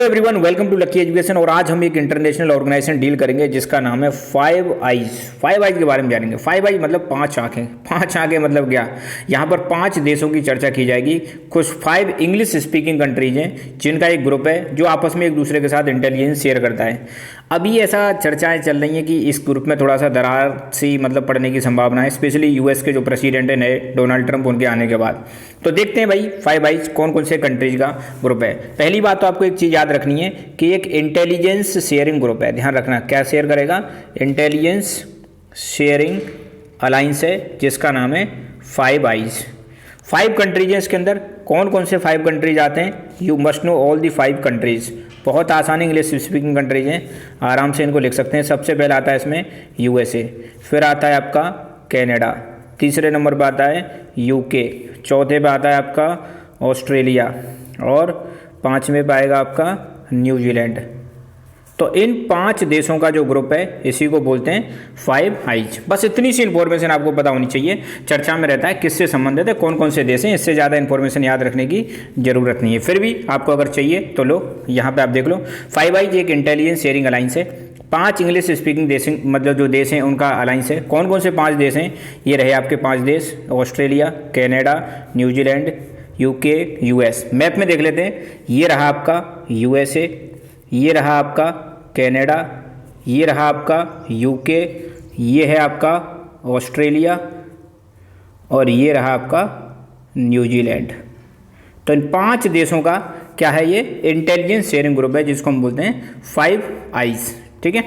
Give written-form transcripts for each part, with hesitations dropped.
Everyone, welcome to Lucky Education. और आज हम एक इंटरनेशनल ऑर्गेनाइजेशन डील करेंगे जिसका नाम है फाइव आइज। फाइव आइज के बारे में जानेंगे। फाइव आइज मतलब पांच आंखें। पांच आंखें मतलब क्या? यहाँ पर पांच देशों की चर्चा की जाएगी। कुछ फाइव इंग्लिश स्पीकिंग कंट्रीज हैं जिनका एक ग्रुप है जो आपस में एक दूसरे के साथ इंटेलिजेंस शेयर करता है। अभी ऐसा चर्चाएं चल रही हैं कि इस ग्रुप में थोड़ा सा दरार सी मतलब पड़ने की संभावना है, स्पेशली यूएस के जो प्रेसिडेंट है नए डोनाल्ड ट्रंप, उनके आने के बाद। तो देखते हैं भाई फाइव आइज कौन कौन से कंट्रीज का ग्रुप है। पहली बात तो आपको एक चीज़ याद रखनी है कि एक इंटेलिजेंस शेयरिंग ग्रुप है। ध्यान रखना, क्या शेयर करेगा? इंटेलिजेंस शेयरिंग अलाइंस है जिसका नाम है फाइव आइज। फाइव कंट्रीज हैं इसके अंदर। कौन कौन से फाइव कंट्रीज आते हैं? You must know all the five countries. बहुत आसान इंग्लिश स्पीकिंग कंट्रीज हैं, आराम से इनको लिख सकते हैं। सबसे पहले आता है इसमें यूएसए, फिर आता है आपका कनाडा, तीसरे नंबर पर आता है यूके, चौथे पे आता है आपका ऑस्ट्रेलिया और पाँचवें पे आएगा आपका न्यूजीलैंड। तो इन पांच देशों का जो ग्रुप है इसी को बोलते हैं फाइव आइज। बस इतनी सी इन्फॉर्मेशन आपको पता होनी चाहिए। चर्चा में रहता है किससे संबंधित है, कौन कौन से देश हैं, इससे ज़्यादा इन्फॉर्मेशन याद रखने की जरूरत नहीं है। फिर भी आपको अगर चाहिए तो लो, यहाँ पे आप देख लो। फाइव आइज एक इंटेलिजेंस शेयरिंग अलाइंस है। पांच इंग्लिश स्पीकिंग देश मतलब जो देश हैं उनका अलाइंस है। कौन कौन से पाँच देश हैं? ये रहे आपके पाँच देश, Australia, Canada, New Zealand, UK, US. Map में देख लेते हैं। ये रहा आपका यूएसए, ये रहा आपका कनाडा, ये रहा आपका यूके, ये है आपका ऑस्ट्रेलिया और ये रहा आपका न्यूजीलैंड। तो इन पांच देशों का क्या है? ये इंटेलिजेंस शेयरिंग ग्रुप है जिसको हम बोलते हैं फाइव आइज। ठीक है,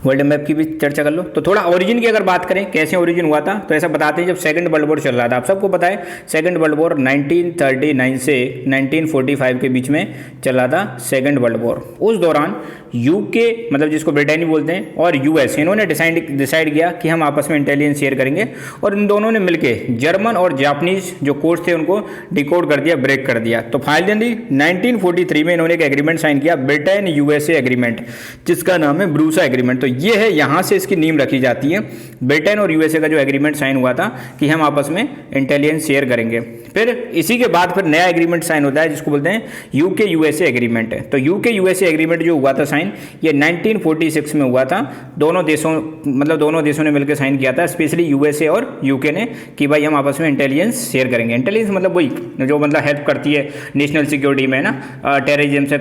वर्ल्ड मैप की भी चर्चा कर लो। तो थोड़ा ओरिजिन की अगर बात करें, कैसे ओरिजिन हुआ था, तो ऐसा बताते हैं जब सेकंड वर्ल्ड वॉर चल रहा था। आप सबको पता है सेकंड वर्ल्ड वॉर 1939 से 1945 के बीच में चल रहा था सेकंड वर्ल्ड वॉर। उस दौरान यूके मतलब जिसको ब्रिटेन बोलते हैं और यूएस, इन्होंने डिसाइड किया कि हम आपस में इंटेलिजेंस शेयर करेंगे और इन दोनों ने मिलकर जर्मन और जापानीज जो कोड्स थे उनको डिकोड कर दिया, ब्रेक कर दिया। तो फाइनली 1943 में इन्होंने एक एग्रीमेंट साइन किया, ब्रिटेन यूएसए एग्रीमेंट, जिसका नाम है ब्रूसा एग्रीमेंट। तो ये है, यहाँ से इसकी नींव रखी जाती है। ब्रिटेन और यूएसए का जो एग्रीमेंट साइन हुआ था कि हम आपस में इंटेलिजेंस शेयर करेंगे। फिर इसी के बाद फिर नया एग्रीमेंट साइन होता है जिसको बोलते हैं यूके यूएसए एग्रीमेंट है। तो यूके यूएसए एग्रीमेंट जो हुआ था साइन, ये 1946 में हुआ था। दोनों देशों ने मिलकर साइन किया था, स्पेशली यूएसए और यूके ने, कि भाई हम आपस में इंटेलिजेंस शेयर करेंगे। इंटेलिजेंस मतलब वही जो मतलब हेल्प करती है नेशनल सिक्योरिटी में ना, टेररिज्म से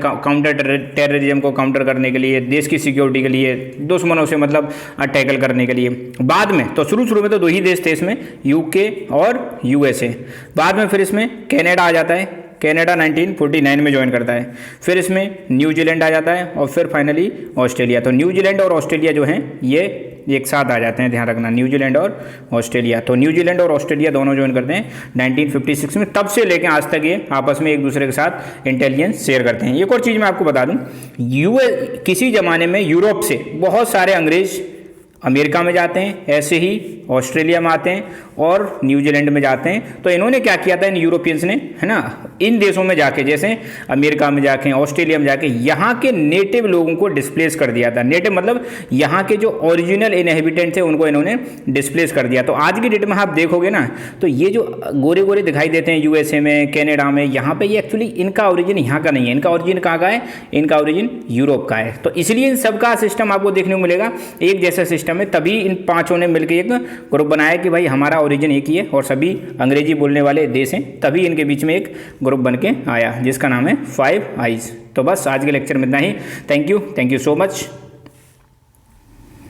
टेररिज्म को काउंटर करने के लिए, देश की सिक्योरिटी के लिए, दुश्मनों से मतलब टैकल करने के लिए। बाद में तो शुरू में तो दो ही देश थे इसमें, यूके और यूएसए। बाद में फिर इसमें कनाडा आ जाता है। कनाडा 1949 में ज्वाइन करता है। फिर इसमें न्यूजीलैंड आ जाता है और फिर फाइनली ऑस्ट्रेलिया। तो न्यूजीलैंड और ऑस्ट्रेलिया जो हैं ये एक साथ आ जाते हैं, ध्यान रखना, न्यूजीलैंड और ऑस्ट्रेलिया। तो न्यूजीलैंड और ऑस्ट्रेलिया दोनों ज्वाइन करते हैं 1956 में। तब से लेकर आज तक ये आपस में एक दूसरे के साथ इंटेलिजेंस शेयर करते हैं। एक और चीज़ मैं आपको बता दूं, किसी ज़माने में यूरोप से बहुत सारे अंग्रेज अमेरिका में जाते हैं, ऐसे ही ऑस्ट्रेलिया में आते हैं और न्यूजीलैंड में जाते हैं। तो इन्होंने क्या किया था, इन यूरोपियंस ने, है ना, इन देशों में जाके, जैसे अमेरिका में जाके, ऑस्ट्रेलिया में जाके, यहाँ के नेटिव लोगों को डिस्प्लेस कर दिया था। नेटिव मतलब यहाँ के जो ओरिजिनल इनहेबिटेंट थे उनको इन्होंने डिस्प्लेस कर दिया। तो आज की डेट में आप देखोगे ना, तो ये जो गोरे गोरे दिखाई देते हैं यूएसए में, कनाडा में, यहाँ पे ये एक्चुअली इनका ओरिजिन यहाँ का नहीं है। इनका ओरिजिन कहाँ का है? इनका ओरिजिन यूरोप का है। तो इसलिए इन सबका सिस्टम आपको देखने को मिलेगा एक जैसा सिस्टम है। तभी इन पांचों ने मिलकर एक ग्रुप बनाया कि भाई हमारा ओरिजिन एक ही है और सभी अंग्रेजी बोलने वाले देश हैं। तभी इनके बीच में एक ग्रुप बन के आया जिसका नाम है फाइव आइज। तो बस आज के लेक्चर में इतना ही। Thank you so much.